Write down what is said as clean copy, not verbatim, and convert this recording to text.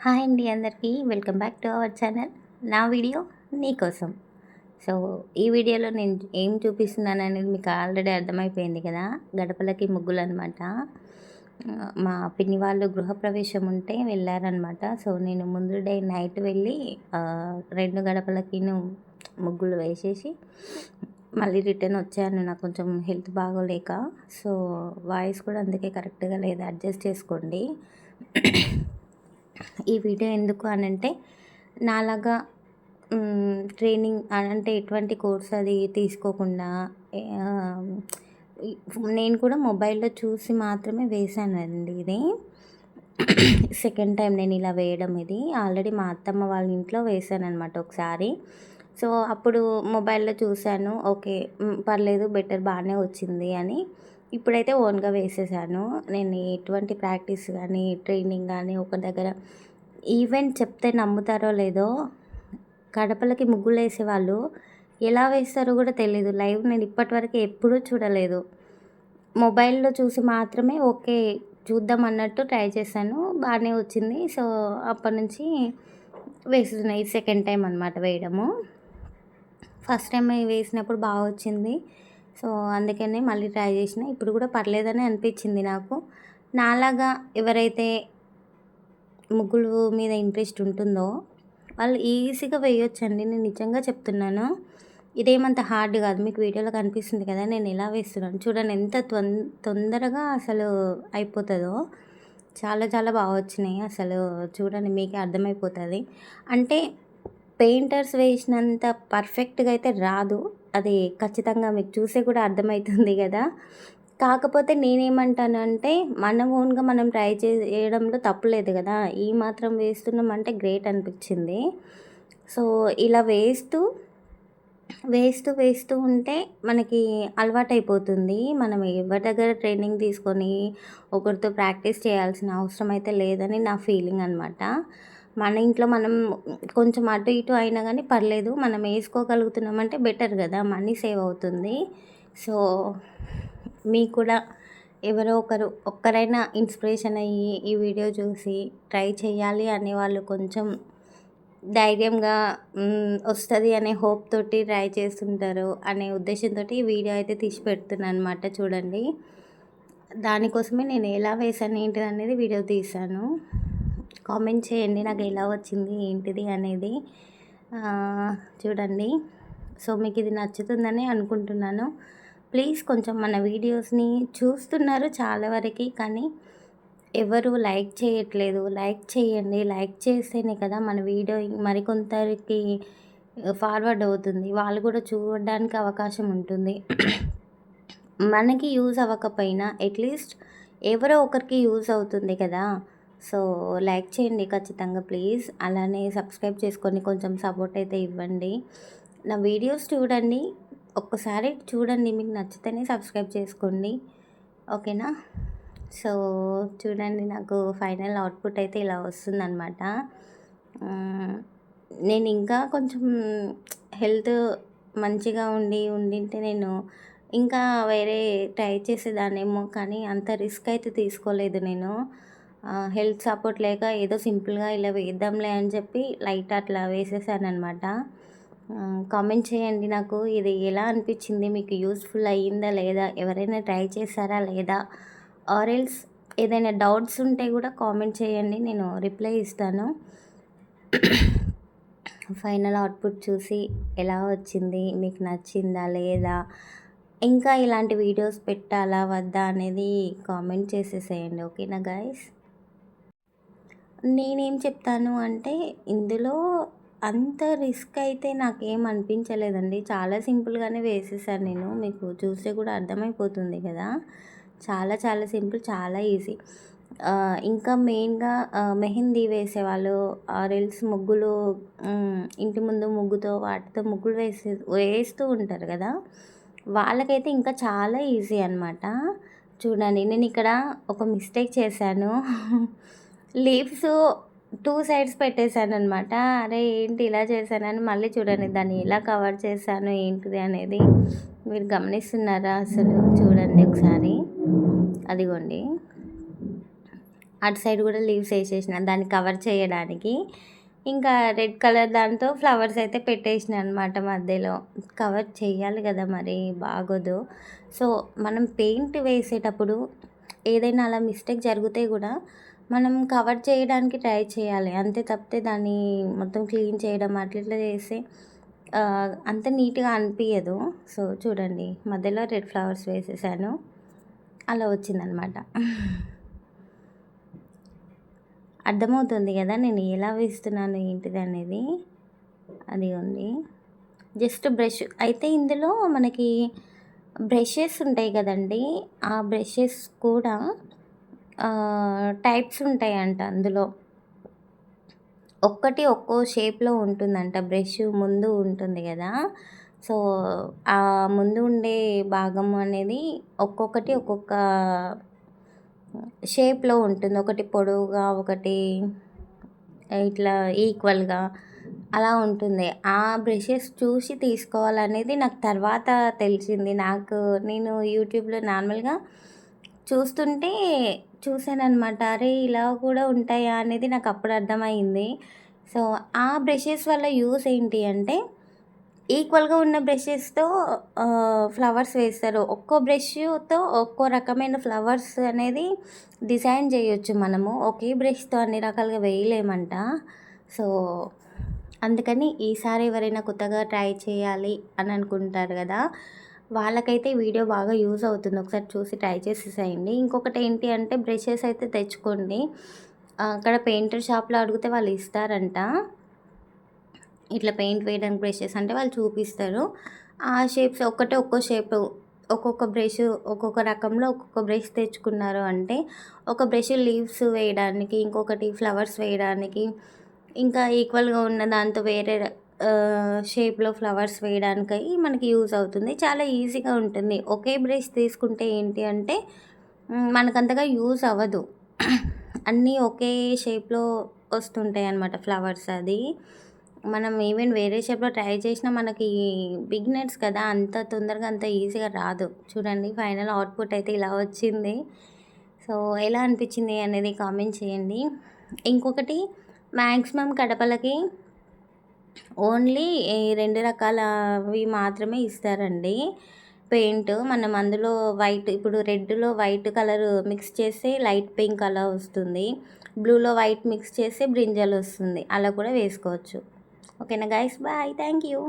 Hi అండి అందరికీ welcome back to our channel. నా వీడియో నీకోసం. సో ఈ వీడియోలో నేను ఏం చూపిస్తున్నాను అనేది మీకు ఆల్రెడీ అర్థమైపోయింది కదా. గడపలకి ముగ్గులు అనమాట. మా పిన్ని వాళ్ళు గృహప్రవేశం ఉంటే వెళ్ళారనమాట. సో నేను ముందు డే నైట్ వెళ్ళి 2 గడపలకి ముగ్గులు వేసేసి మళ్ళీ రిటర్న్ వచ్చాను. నాకు కొంచెం హెల్త్ బాగోలేక. సో వాయిస్ కూడా అందుకే కరెక్ట్గా లేదు, అడ్జస్ట్ చేసుకోండి. ఈ వీడియో ఎందుకు అనంటే నాలాగా ట్రైనింగ్ అంటే ఎటువంటి కోర్స్ అది తీసుకోకుండా నేను కూడా మొబైల్లో చూసి మాత్రమే వేశానండి ఇది. సెకండ్ టైం నేను ఇలా వేయడం. ఇది ఆల్రెడీ మా అత్తమ్మ వాళ్ళ ఇంట్లో వేశాననమాట ఒకసారి. సో అప్పుడు మొబైల్లో చూశాను, ఓకే పర్లేదు బెటర్ బాగానే వచ్చింది అని. ఇప్పుడైతే ఓన్గా వేసేసాను. నేను ఎటువంటి ప్రాక్టీస్ కానీ ట్రైనింగ్ కానీ ఒక దగ్గర ఈవెంట్ చెప్తే నమ్ముతారో లేదో, గడపలకి ముగ్గులు వేసేవాళ్ళు ఎలా వేస్తారో కూడా తెలీదు. లైవ్ నేను ఇప్పటివరకు ఎప్పుడూ చూడలేదు. మొబైల్లో చూసి మాత్రమే ఓకే చూద్దాం అన్నట్టు ట్రై చేశాను, బాగానే వచ్చింది. సో అప్పటి నుంచి వేస్తున్నా. ఇది సెకండ్ టైం అనమాట వేయడము. ఫస్ట్ టైం వేసినప్పుడు బాగా వచ్చింది. సో అందుకనే మళ్ళీ ట్రై చేసిన. ఇప్పుడు కూడా పర్లేదని అనిపించింది నాకు. నాలాగా ఎవరైతే ముగ్గులు మీద ఇంట్రెస్ట్ ఉంటుందో వాళ్ళు ఈజీగా వేయొచ్చండి. నేను నిజంగా చెప్తున్నాను. ఇదేమంత హార్డ్ కాదు. మీకు వీడియోలో కనిపిస్తుంది కదా నేను ఎలా వేస్తున్నాను చూడండి, ఎంత తొందరగా అసలు అయిపోతుందో. చాలా చాలా బాగా వచ్చినాయి. అసలు చూడండి మీకే అర్థమైపోతుంది. అంటే పెయింటర్స్ వేసినంత పర్ఫెక్ట్గా అయితే రాదు, అది ఖచ్చితంగా మీకు చూసే కూడా అర్థమవుతుంది కదా. కాకపోతే నేనేమంటానంటే మన ఓన్గా మనం ట్రై చేయడంలో తప్పులేదు కదా. ఈ మాత్రం వేస్తున్నామంటే గ్రేట్ అనిపించింది. సో ఇలా వేస్తూ ఉంటే మనకి అలవాటైపోతుంది. మనం ఎవరి దగ్గర ట్రైనింగ్ తీసుకొని ఒకరితో ప్రాక్టీస్ చేయాల్సిన అవసరం అయితే లేదని నా ఫీలింగ్ అనమాట. మన ఇంట్లో మనం కొంచెం అటు ఇటు అయినా కానీ పర్లేదు, మనం వేసుకోగలుగుతున్నామంటే బెటర్ కదా, మనీ సేవ్ అవుతుంది. సో మీకు కూడా ఎవరో ఒక్కరైనా ఇన్స్పిరేషన్ అయ్యి ఈ వీడియో చూసి ట్రై చేయాలి అనేవాళ్ళు కొంచెం ధైర్యంగా వస్తుంది అనే హోప్ తోటి ట్రై చేస్తుంటారు అనే ఉద్దేశంతో ఈ వీడియో అయితే తీసి పెడుతున్నాను అనమాట. చూడండి, దానికోసమే నేను ఎలా వేసాను ఏంటిది అనేది వీడియో తీశాను. కామెంట్ చేయండి నాకు ఎలా వచ్చింది ఏంటిది అనేది. చూడండి, సో మీకు ఇది నచ్చుతుందని అనుకుంటున్నాను. ప్లీజ్ కొంచెం మన వీడియోస్ని చూస్తున్నారు చాలా వరకు, కానీ ఎవరు లైక్ చేయట్లేదు. లైక్ చేయండి. లైక్ చేస్తేనే కదా మన వీడియో మరికొందరికి ఫార్వర్డ్ అవుతుంది, వాళ్ళు కూడా చూడడానికి అవకాశం ఉంటుంది. మనకి యూజ్ అవ్వకపోయినా అట్లీస్ట్ ఎవరో ఒకరికి యూజ్ అవుతుంది కదా. సో లైక్ చేయండి ఖచ్చితంగా ప్లీజ్. అలానే సబ్స్క్రైబ్ చేసుకొని కొంచెం సపోర్ట్ అయితే ఇవ్వండి. నా వీడియోస్ చూడండి, ఒక్కసారి చూడండి, మీకు నచ్చితేనే సబ్స్క్రైబ్ చేసుకోండి, ఓకేనా. సో చూడండి, నాకు ఫైనల్ అవుట్పుట్ అయితే ఇలా వస్తుందన్నమాట. నేను ఇంకా కొంచెం హెల్త్ మంచిగా ఉండింటే నేను ఇంకా వేరే ట్రై చేసేదాన్నేమో, కానీ అంత రిస్క్ అయితే తీసుకోలేదు నేను. హెల్త్ సపోర్ట్ లేక ఏదో సింపుల్గా ఇలా వేద్దాంలే అని చెప్పి లైట్ అట్లా వేసేసానమాట. కామెంట్ చేయండి నాకు ఇది ఎలా అనిపించింది, మీకు యూస్ఫుల్ అయ్యిందా లేదా, ఎవరైనా ట్రై చేశారా లేదా, ఆర్ ఎల్స్ ఏదైనా డౌట్స్ ఉంటే కూడా కామెంట్ చేయండి, నేను రిప్లై ఇస్తాను. ఫైనల్ అవుట్పుట్ చూసి ఎలా వచ్చింది, మీకు నచ్చిందా లేదా, ఇంకా ఇలాంటి వీడియోస్ పెట్టాలా వద్దా అనేది కామెంట్ చేసేసేయండి, ఓకేనా గైస్. నేనేం చెప్తాను అంటే ఇందులో అంత రిస్క్ అయితే నాకేం అనిపించలేదండి. చాలా సింపుల్గానే వేసేసాను నేను. మీకు చూస్తే కూడా అర్థమైపోతుంది కదా. చాలా చాలా సింపుల్, చాలా ఈజీ. ఇంకా మెయిన్గా మెహందీ వేసేవాళ్ళు ఆర్ ఎల్స్ ముగ్గులు, ఇంటి ముందు ముగ్గుతో వాటితో ముగ్గులు వేస్తూ ఉంటారు కదా, వాళ్ళకైతే ఇంకా చాలా ఈజీ అనమాట. చూడండి, నేను ఇక్కడ ఒక మిస్టేక్ చేశాను. లీవ్స్ 2 సైడ్స్ పెట్టేశాను అనమాట. అరే ఏంటి ఇలా చేశానని మళ్ళీ చూడండి దాన్ని ఎలా కవర్ చేశాను ఏంటిది అనేది మీరు గమనిస్తున్నారా? అసలు చూడండి ఒకసారి, అదిగోండి అటు సైడ్ కూడా లీవ్స్ వేసేసిన దాన్ని కవర్ చేయడానికి. ఇంకా రెడ్ కలర్ దాంతో ఫ్లవర్స్ అయితే పెట్టేసిన అనమాట మధ్యలో. కవర్ చేయాలి కదా మరి, బాగోదు. సో మనం పెయింట్ వేసేటప్పుడు ఏదైనా అలా మిస్టేక్ జరిగితే కూడా మనం కవర్ చేయడానికి ట్రై చేయాలి. అంతే తప్పితే దాన్ని మొత్తం క్లీన్ చేయడం అట్లా ఇట్లా చేస్తే అంత నీట్‌గా అనిపియదు. సో చూడండి, మధ్యలో రెడ్ ఫ్లవర్స్ వేసేసాను. అలా వచ్చిందనమాట. అర్థమవుతుంది కదా నేను ఎలా వేస్తున్నాను ఏంటిదనేది. అదిగోండి. జస్ట్ బ్రష్ అయితే ఇందులో మనకి బ్రషెస్ ఉంటాయి కదండీ! ఆ బ్రషెస్ కూడా టైప్స్ ఉంటాయంట అందులో. ఒక్కటి ఒక్కో షేప్‌లో ఉంటుందంట. బ్రష్ ముందు ఉంటుంది గదా! సో, ఆ ముందు ఉండే భాగం అనేది ఒక్కొక్కటి ఒక్కొక్క షేప్‌లో ఉంటుంది. ఒకటి పొడవుగా, ఒకటి ఇట్లా ఈక్వల్‌గా అలా ఉంటుంది. ఆ బ్రషెస్ చూసి తీసుకోవాలనేది నాకు తర్వాత తెలిసింది. నేను యూట్యూబ్‌లో నార్మల్‌గా చూస్తుంటే చూసాననమాట. అరే! ఇలా కూడా ఉంటాయా అనేది నాకు అప్పుడు అర్థమయింది. సో, ఆ బ్రషెస్ వల్ల యూజ్ ఏంటి అంటే, ఈక్వల్‌గా ఉన్న బ్రషెస్‌తో ఫ్లవర్స్ వేస్తారు. ఒక్కో బ్రష్‌తో ఒక్కో రకమైన ఫ్లవర్స్ అనేది డిజైన్ చేయొచ్చు మనము. ఒకే బ్రష్‌తో అన్ని రకాలుగా వేయలేమంట. సో, అందుకని ఈసారి ఎవరైనా కొత్తగా ట్రై చేయాలి అని అనుకుంటారు కదా! వాళ్ళకైతే ఈ వీడియో బాగా యూజ్ అవుతుంది. ఒకసారి చూసి ట్రై చేసేసేయండి. ఇంకొకటి ఏంటి అంటే బ్రషెస్ అయితే తెచ్చుకోండి. అక్కడ పెయింటర్ షాప్‌లో అడిగితే వాళ్ళు ఇస్తారంట. ఇట్లా పెయింట్ వేయడానికి బ్రషెస్ అంటే వాళ్ళు చూపిస్తారు. ఆ షేప్స్ ఒక్కటే ఒక్కో షేపు, ఒక్కొక్క బ్రష్ ఒక్కొక్క రకంలో ఒక్కొక్క బ్రష్ తెచ్చుకున్నారు అంటే, ఒక బ్రష్ లీవ్స్ వేయడానికి, ఇంకొకటి ఫ్లవర్స్ వేయడానికి, ఇంకా ఈక్వల్‌గా ఉన్న దాంతో వేరే షేప్‌లో ఫ్లవర్స్ వేయడానికై మనకి యూజ్ అవుతుంది. చాలా ఈజీగా ఉంటుంది. ఒకే బ్రష్ తీసుకుంటే ఏంటి అంటే మనకంతగా యూజ్ అవ్వదు. అన్నీ ఒకే షేప్‌లో వస్తుంటాయన్నమాట ఫ్లవర్స్ అది. మనం ఈవెన్ వేరే షేప్‌లో ట్రై చేసినా మనకి బిగినర్స్ కదా! అంత తొందరగా అంత ఈజీగా రాదు. చూడండి, ఫైనల్ అవుట్‌పుట్ అయితే ఇలా వచ్చింది. సో, ఎలా అనిపించింది అనేది కామెంట్ చేయండి. ఇంకొకటి, మ్యాక్సిమం కడపలకి ఓన్లీ ఈ 2 రకాలవి మాత్రమే ఇస్తారండి పెయింట్. మనం అందులో వైట్, ఇప్పుడు రెడ్‌లో వైట్ కలర్ మిక్స్ చేస్తే లైట్ పింక్ అలా వస్తుంది. బ్లూలో వైట్ మిక్స్ చేస్తే బ్రింజల్ వస్తుంది. అలా కూడా వేసుకోవచ్చు. ఓకేనా గైస్, బాయ్. Thank you.